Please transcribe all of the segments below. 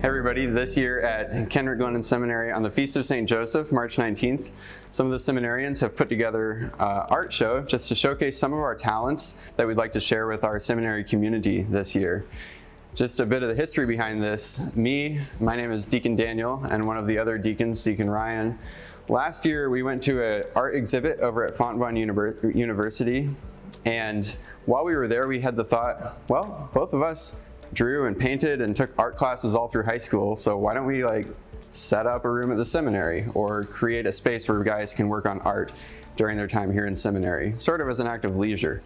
Hey everybody, this year at Kenrick-Glennon Seminary on the Feast of St. Joseph, March 19th, some of the seminarians have put together an art show just to showcase some of our talents that we'd like to share with our seminary community this year. Just a bit of the history behind this. My name is Deacon Daniel, and one of the other deacons, Deacon Ryan. Last year we went to an art exhibit over at Fontbonne University, and while we were there we had the thought, well, both of us drew and painted and took art classes all through high school, so why don't we set up a room at the seminary or create a space where guys can work on art during their time here in seminary, sort of as an act of leisure.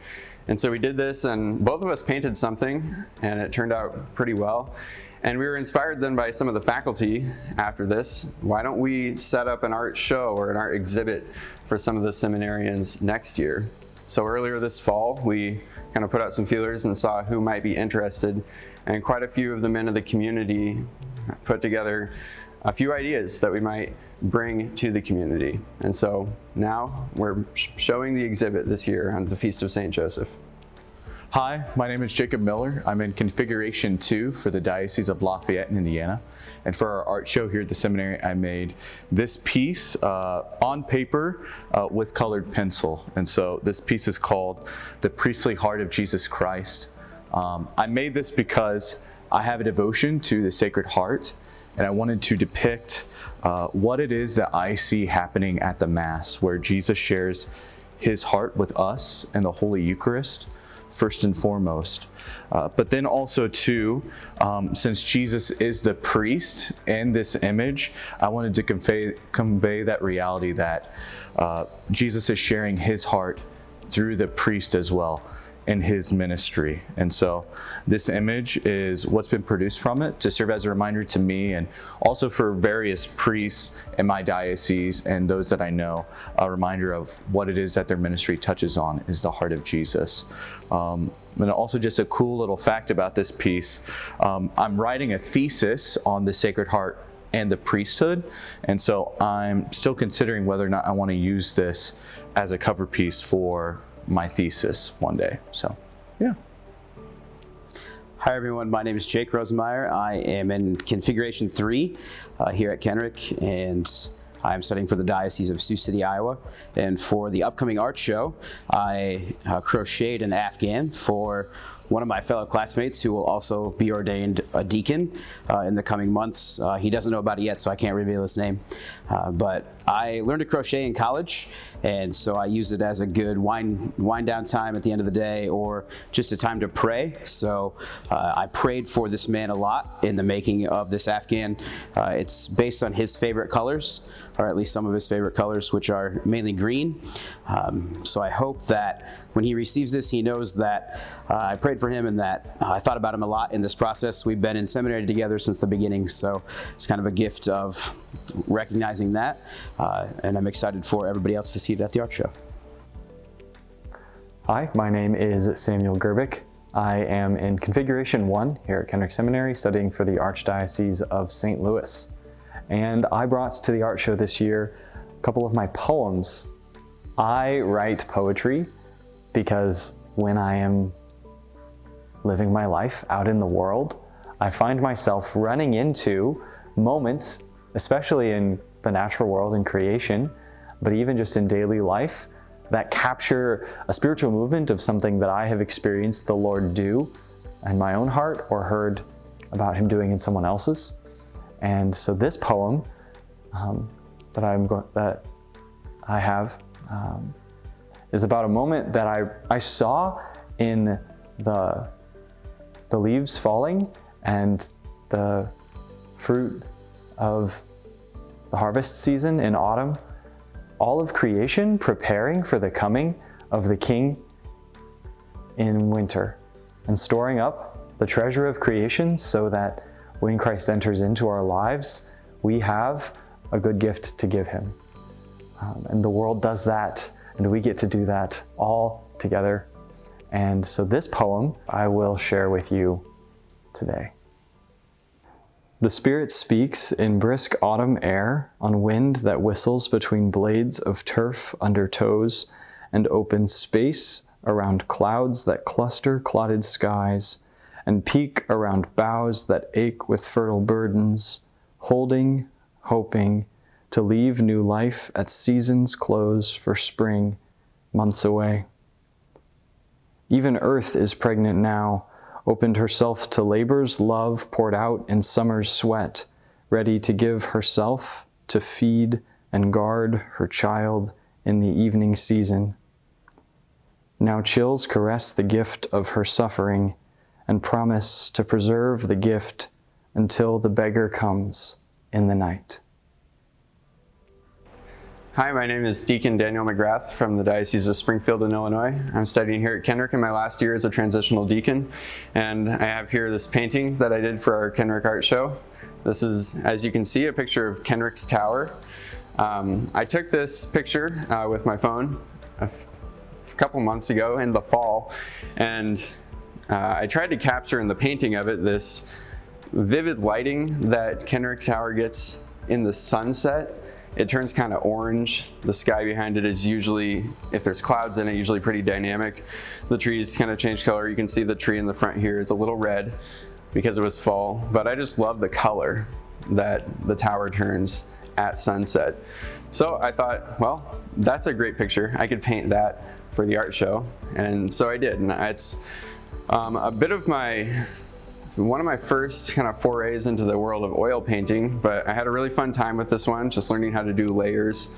And so we did this, and both of us painted something, and it turned out pretty well. And we were inspired then by some of the faculty after this. Why don't we set up an art show or an art exhibit for some of the seminarians next year? So earlier this fall, we kind of put out some feelers and saw who might be interested, and quite a few of the men of the community put together a few ideas that we might bring to the community. And so now we're showing the exhibit this year on the Feast of St. Joseph. Hi, my name is Jacob Miller. I'm in Configuration 2 for the Diocese of Lafayette in Indiana. And for our art show here at the seminary, I made this piece on paper with colored pencil. And so this piece is called The Priestly Heart of Jesus Christ. I made this because I have a devotion to the Sacred Heart, and I wanted to depict what it is that I see happening at the Mass, where Jesus shares his heart with us in the Holy Eucharist, first and foremost. But then also too, since Jesus is the priest in this image, I wanted to convey that reality that Jesus is sharing his heart through the priest as well in his ministry. And so this image is what's been produced from it to serve as a reminder to me, and also for various priests in my diocese and those that I know, a reminder of what it is that their ministry touches on is the heart of Jesus. And also just a cool little fact about this piece, I'm writing a thesis on the Sacred Heart and the priesthood, and so I'm still considering whether or not I want to use this as a cover piece for my thesis one day. So, yeah. Hi everyone, my name is Jake Rosemeyer. I am in Configuration 3 here at Kenrick, and I'm studying for the Diocese of Sioux City, Iowa. And for the upcoming art show, I crocheted an Afghan for one of my fellow classmates who will also be ordained a deacon in the coming months. He doesn't know about it yet, so I can't reveal his name. But I learned to crochet in college, and so I use it as a good wind down time at the end of the day, or just a time to pray. So I prayed for this man a lot in the making of this Afghan. It's based on his favorite colors, or at least some of his favorite colors, which are mainly green. So I hope that when he receives this, he knows that I prayed for him and that I thought about him a lot in this process. We've been in seminary together since the beginning, so it's kind of a gift of recognizing that, and I'm excited for everybody else to see it at the art show. Hi, my name is Samuel Gerbic. I am in Configuration 1 here at Kenrick Seminary, studying for the Archdiocese of St. Louis. And I brought to the art show this year a couple of my poems. I write poetry because when I am living my life out in the world, I find myself running into moments, especially in the natural world and creation, but even just in daily life, that capture a spiritual movement of something that I have experienced the Lord do in my own heart or heard about him doing in someone else's. And so this poem that I have is about a moment that I saw in the leaves falling and the fruit of the harvest season in autumn, all of creation preparing for the coming of the King in winter, and storing up the treasure of creation so that when Christ enters into our lives, we have a good gift to give him. And the world does that, and we get to do that all together. And so this poem I will share with you today. The Spirit speaks in brisk autumn air, on wind that whistles between blades of turf under toes, and open space around clouds that cluster clotted skies, and peak around boughs that ache with fertile burdens, holding, hoping, to leave new life at season's close for spring, months away. Even earth is pregnant now, opened herself to labor's love poured out in summer's sweat, ready to give herself to feed and guard her child in the evening season. Now chills caress the gift of her suffering and promise to preserve the gift until the beggar comes in the night. Hi, my name is Deacon Daniel McGrath from the Diocese of Springfield in Illinois. I'm studying here at Kenrick in my last year as a transitional deacon, and I have here this painting that I did for our Kenrick Art Show. This is, as you can see, a picture of Kenrick's Tower. I took this picture with my phone a couple months ago in the fall, and I tried to capture in the painting of it this vivid lighting that Kenrick Tower gets in the sunset. It turns kind of orange. The sky behind it is usually, if there's clouds in it, usually pretty dynamic. The trees kind of change color. You can see the tree in the front here is a little red because it was fall, but I just love the color that the tower turns at sunset. So I thought, well, that's a great picture. I could paint that for the art show. And so I did. And it's a bit of one of my first kind of forays into the world of oil painting, but I had a really fun time with this one, just learning how to do layers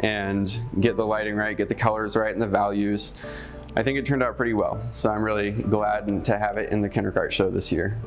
and get the lighting right, get the colors right and the values. I think it turned out pretty well. So I'm really glad to have it in the Kenrick Art Show this year.